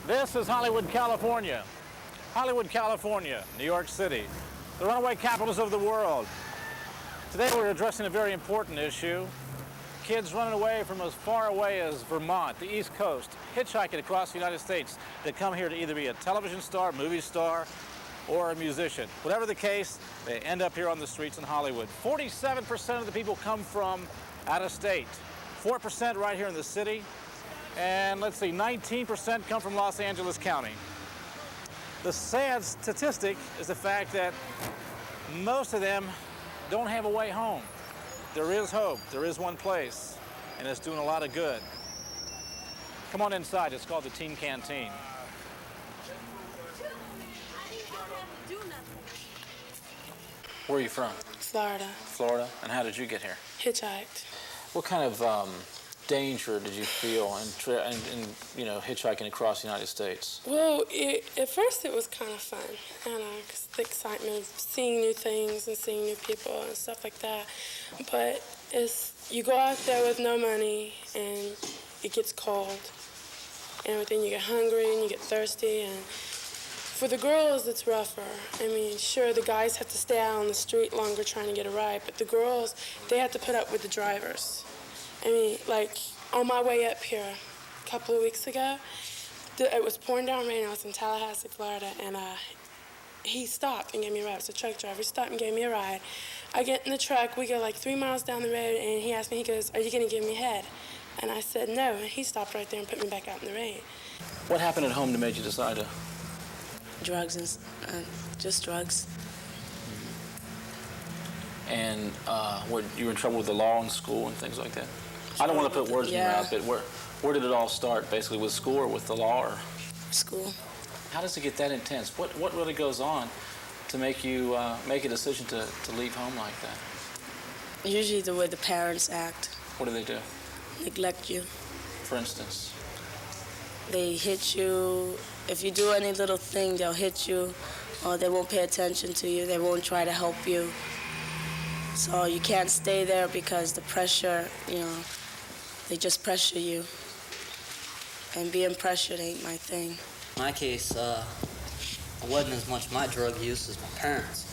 This is Hollywood, California. Hollywood, California, New York City, the runaway capitals of the world. Today we're addressing a very important issue. Kids running away from as far away as Vermont, the East Coast, hitchhiking across the United States. They come here to either be a television star, movie star, or a musician. Whatever the case, they end up here on the streets in Hollywood. 47% of the people come from out of state, 4% right here in the city, and let's see, 19% come from Los Angeles County. The sad statistic is the fact that most of them don't have a way home. There is hope. There is one place, and it's doing a lot of good. Come on inside. It's called the Teen Canteen. Where are you from? Florida. Florida. And how did you get here? Hitchhiked. What kind of danger did you feel in hitchhiking across the United States? Well, at first it was kind of fun, because the excitement of seeing new things and seeing new people and stuff like that. But you go out there with no money and it gets cold and everything. You get hungry and you get thirsty, and for the girls it's rougher. I mean, sure, the guys have to stay out on the street longer trying to get a ride, but the girls, they have to put up with the drivers. I mean, like, on my way up here a couple of weeks ago, it was pouring down rain. I was in Tallahassee, Florida, and he stopped and gave me a ride. It was a truck driver. He stopped and gave me a ride. I get in the truck. We go like 3 miles down the road, and he asked me, he goes, "Are you going to give me a head?" And I said, "No." And he stopped right there and put me back out in the rain. What happened at home to make you decide to? Drugs and just drugs. And you were in trouble with the law in school and things like that? I don't want to put words in your mouth, but where did it all start? Basically with school or with the law? Or? School. How does it get that intense? What really goes on to make you make a decision to leave home like that? Usually the way the parents act. What do? Neglect you. For instance? They hit you. If you do any little thing, they'll hit you, or they won't pay attention to you. They won't try to help you. So you can't stay there because the pressure, they just pressure you. And being pressured ain't my thing. In my case, it wasn't as much my drug use as my parents.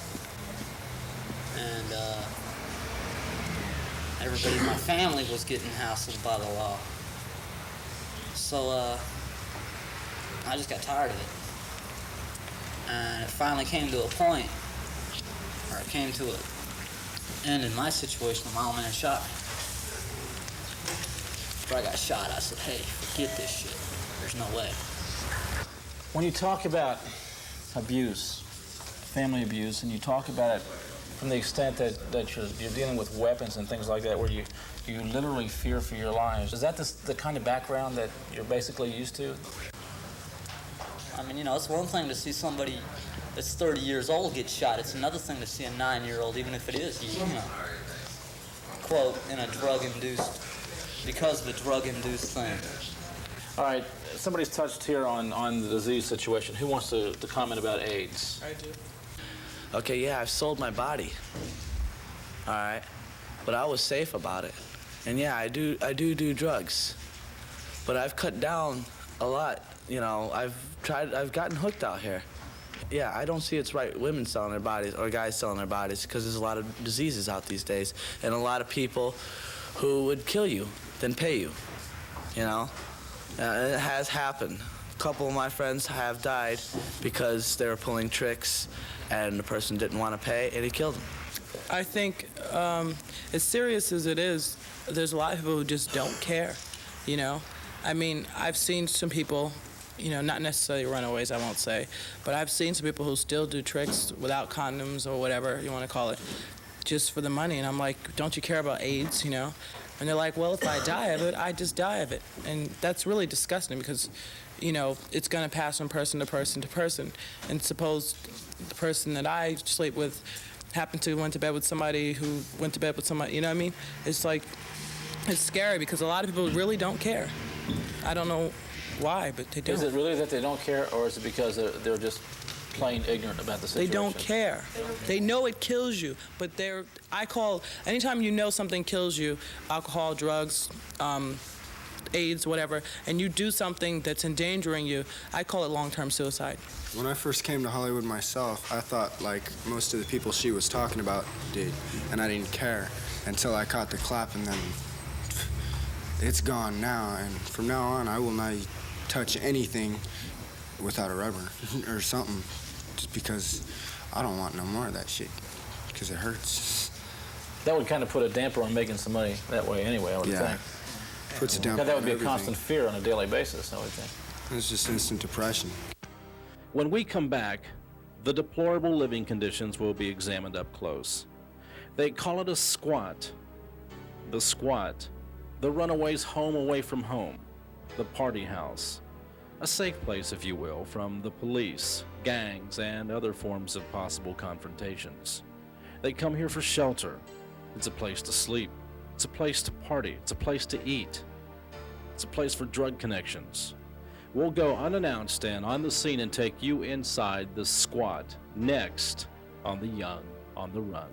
And everybody in my family was getting hassled by the law. So I just got tired of it. And it finally came to a point, or it came to an end in my situation. My old man shot me. After I got shot, I said, "Hey, forget this shit. There's no way." When you talk about abuse, family abuse, and you talk about it from the extent that you're dealing with weapons and things like that, where you literally fear for your lives, is that the kind of background that you're basically used to? I mean, it's one thing to see somebody that's 30 years old get shot. It's another thing to see a 9-year-old, even if it is, quote, because of a drug-induced thing. All right, somebody's touched here on the disease situation. Who wants to comment about AIDS? I do. Okay, yeah, I've sold my body. All right, but I was safe about it. And yeah, I do drugs, but I've cut down a lot. I've gotten hooked out here. Yeah, I don't see it's right women selling their bodies or guys selling their bodies, because there's a lot of diseases out these days and a lot of people who would kill you than pay you, it has happened. A couple of my friends have died because they were pulling tricks and the person didn't want to pay and he killed them. I think as serious as it is, there's a lot of people who just don't care, I mean, I've seen some people, not necessarily runaways, I won't say, but I've seen some people who still do tricks without condoms or whatever you want to call it, just for the money. And I'm like, don't you care about AIDS, And they're like, well, if I die of it, I just die of it. And that's really disgusting because, it's going to pass from person to person to person. And suppose the person that I sleep with happened to went to bed with somebody who went to bed with somebody, you know what I mean? It's like, it's scary because a lot of people really don't care. I don't know why, but they don't. Is it really that they don't care, or is it because they're just plain ignorant about the situation? They don't care. They know it kills you, but anytime something kills you, alcohol, drugs, AIDS, whatever, and you do something that's endangering you, I call it long-term suicide. When I first came to Hollywood myself, I thought like most of the people she was talking about did, and I didn't care until I caught the clap, and then it's gone now. And from now on, I will not touch anything without a rubber or something, just because I don't want no more of that shit, because it hurts. That would kind of put a damper on making some money that way anyway, I would think. Puts it down. That would be a everything. constant fear on a daily basis, I would think. It's just instant depression. When we come back, the deplorable living conditions will be examined up close. They call it a squat. The squat. The runaway's home away from home. The party house. A safe place, if you will, from the police, gangs, and other forms of possible confrontations. They come here for shelter. It's a place to sleep. It's a place to party. It's a place to eat. It's a place for drug connections. We'll go unannounced and on the scene and take you inside the squat next on The Young on the Run.